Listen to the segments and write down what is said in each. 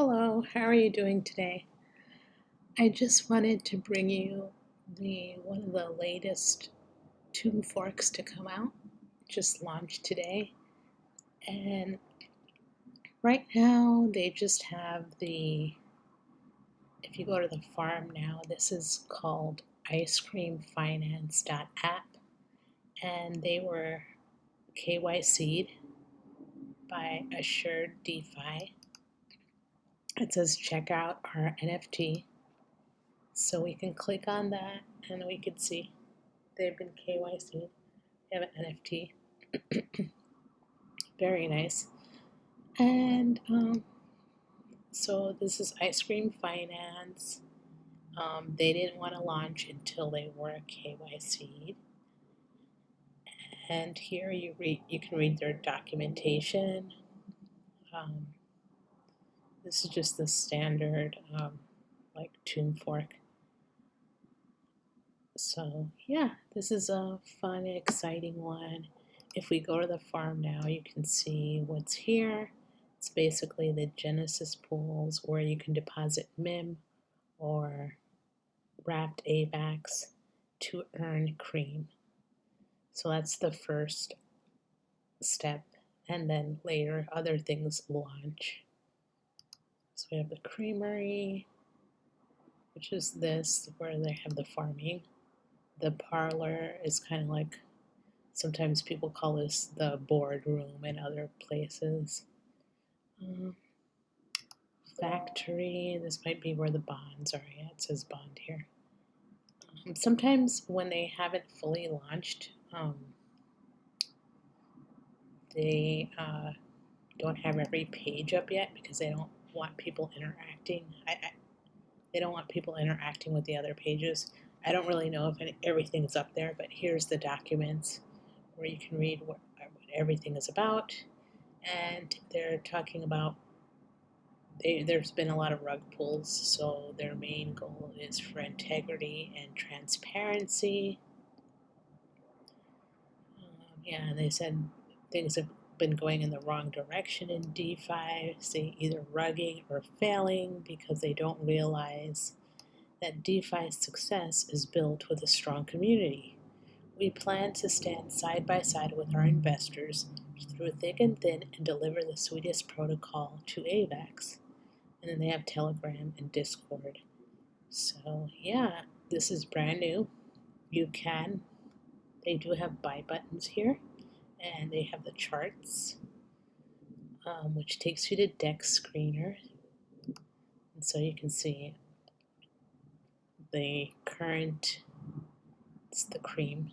Hello, how are you doing today? I just wanted to bring you the one of the latest tube forks to come out. Just launched today. And right now they just have if you go to the farm now, this is called icecreamfinance.app, and they were KYC'd by Assured DeFi. It says check out our NFT. So we can click on that and we can see they've been KYC'd. They have an NFT. Very nice. And so this is Ice Cream Finance. They didn't want to launch until they were KYC'd. And here you can read their documentation. This is just the standard like tune fork. So yeah, this is a fun, exciting one. If we go to the farm now, you can see what's here. It's basically the Genesis pools where you can deposit MIM or wrapped AVAX to earn cream. So that's the first step, and then later other things launch. So we have the creamery, which is this, where they have the farming. The parlor is kind of like, sometimes people call this the boardroom in other places. Factory, this might be where the bonds are. Yeah, it says bond here. Sometimes when they haven't fully launched, they don't have every page up yet because they don't want people interacting. They don't want people interacting with the other pages. I don't really know if everything's up there, but here's the documents where you can read what everything is about. And they're talking about, there's been a lot of rug pulls, so their main goal is for integrity and transparency. And they said things have been going in the wrong direction in DeFi, say either rugging or failing because they don't realize that DeFi's success is built with a strong community. We plan to stand side by side with our investors through thick and thin and deliver the sweetest protocol to AVAX. And then they have Telegram and Discord. So yeah, this is brand new. They do have buy buttons here, and they have the charts, which takes you to Dex Screener. And so you can see the current, it's the cream.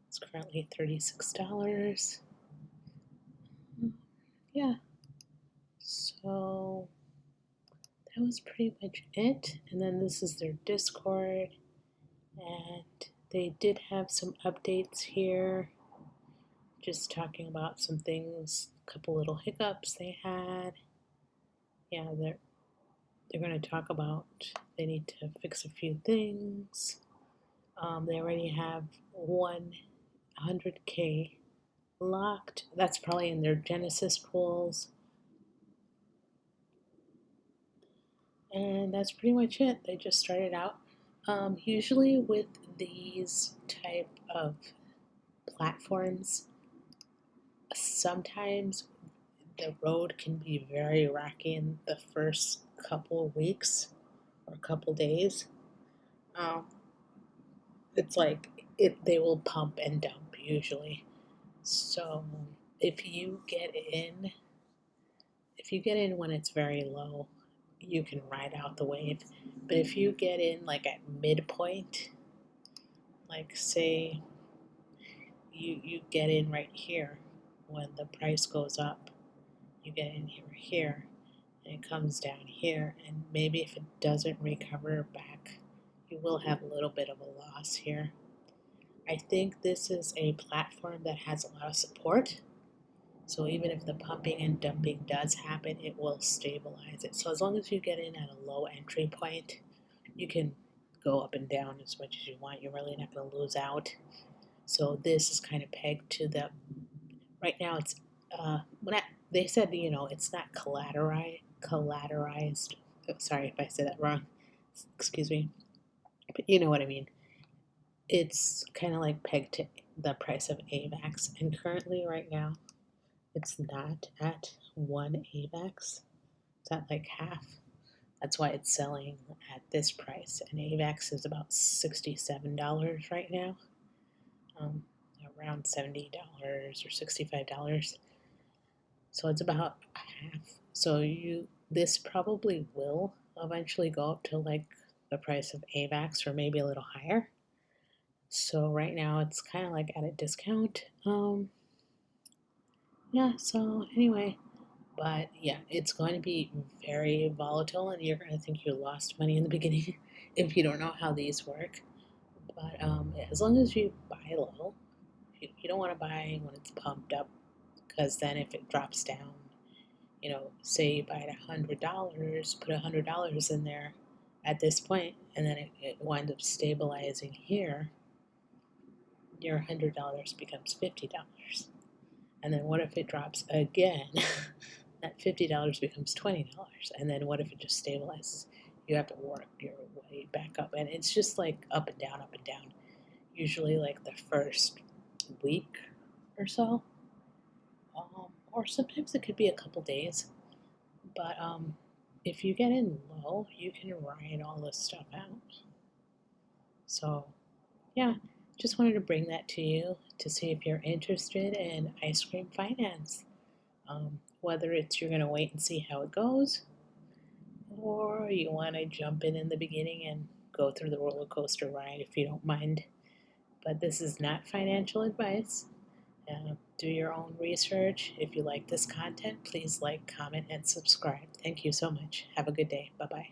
It's currently $36. Yeah, so that was pretty much it. And then this is their Discord, and they did have some updates here, just talking about some things, a couple little hiccups they had. Yeah, they're going to talk about, they need to fix a few things. They already have 100K locked. That's probably in their Genesis pools. And that's pretty much it. They just started out. Usually with these type of platforms, sometimes the road can be very rocky in the first couple of weeks or couple days. It's like they will pump and dump usually. So if you get in when it's very low, you can ride out the wave. But if you get in like at midpoint, like say you get in right here when the price goes up, you get in here, and it comes down here, and maybe if it doesn't recover back, you will have a little bit of a loss here. I think this is a platform that has a lot of support. So even if the pumping and dumping does happen, it will stabilize it. So as long as you get in at a low entry point, you can go up and down as much as you want. You're really not going to lose out. So this is kind of pegged to right now it's, they said, it's not collateralized. collateralized. Sorry if I said that wrong. Excuse me. But you know what I mean. It's kind of like pegged to the price of AVAX. And currently, right now, it's not at 1 AVAX. It's at like half. That's why it's selling at this price. And AVAX is about $67 right now, um, around $70 or $65. So it's about half. So this probably will eventually go up to like the price of AVAX or maybe a little higher. So right now it's kind of like at a discount. Yeah, so anyway, but yeah, it's going to be very volatile and you're going to think you lost money in the beginning if you don't know how these work. But as long as you buy low, you don't want to buy when it's pumped up because then if it drops down, say you buy it $100, put $100 in there at this point, and then it winds up stabilizing here, your $100 becomes $50. And then what if it drops again? That $50 becomes $20. And then what if it just stabilizes? You have to work your way back up. And it's just like up and down, up and down. Usually like the first week or so. Or sometimes it could be a couple days. But if you get in low, you can ride all this stuff out. So yeah, just wanted to bring that to you to see if you're interested in ice cream finance. Whether it's you're going to wait and see how it goes, or you want to jump in the beginning and go through the roller coaster ride if you don't mind. But this is not financial advice. Do your own research. If you like this content, please like, comment, and subscribe. Thank you so much. Have a good day. Bye bye.